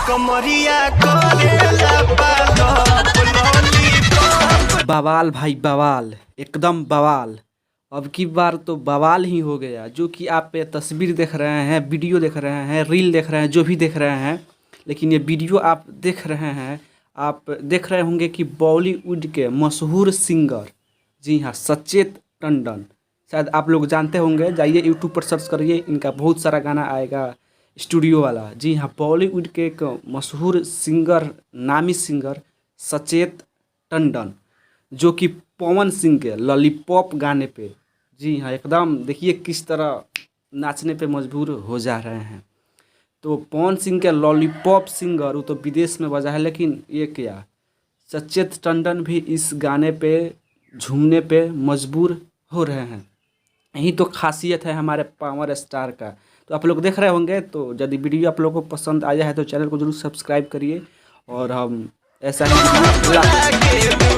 कमरिया करेला पालो लॉलीपॉप। बवाल भाई बवाल, एकदम बवाल। अब की बार तो बवाल ही हो गया। जो कि आप ये तस्वीर देख रहे हैं, वीडियो देख रहे हैं, रील देख रहे हैं, जो भी देख रहे हैं, लेकिन ये वीडियो आप देख रहे हैं, आप देख रहे होंगे कि बॉलीवुड के मशहूर सिंगर, जी हाँ, सचेत टंडन, शायद आप लोग जानते होंगे। जाइए यूट्यूब पर सर्च करिए, इनका बहुत सारा गाना आएगा, स्टूडियो वाला। जी हाँ, बॉलीवुड के एक मशहूर सिंगर, नामी सिंगर सचेत टंडन, जो कि पवन सिंह के लॉलीपॉप गाने पे, जी हाँ, एकदम देखिए किस तरह नाचने पे मजबूर हो जा रहे हैं। तो पवन सिंह के लॉलीपॉप सिंगर वो तो विदेश में बजा है, लेकिन ये क्या, सचेत टंडन भी इस गाने पे झूमने पे मजबूर हो रहे हैं। यही तो खासियत है हमारे पावर स्टार का। तो आप लोग देख रहे होंगे, तो यदि वीडियो आप लोगों को पसंद आया है तो चैनल को जरूर सब्सक्राइब करिए, और हम ऐसा ही वीडियो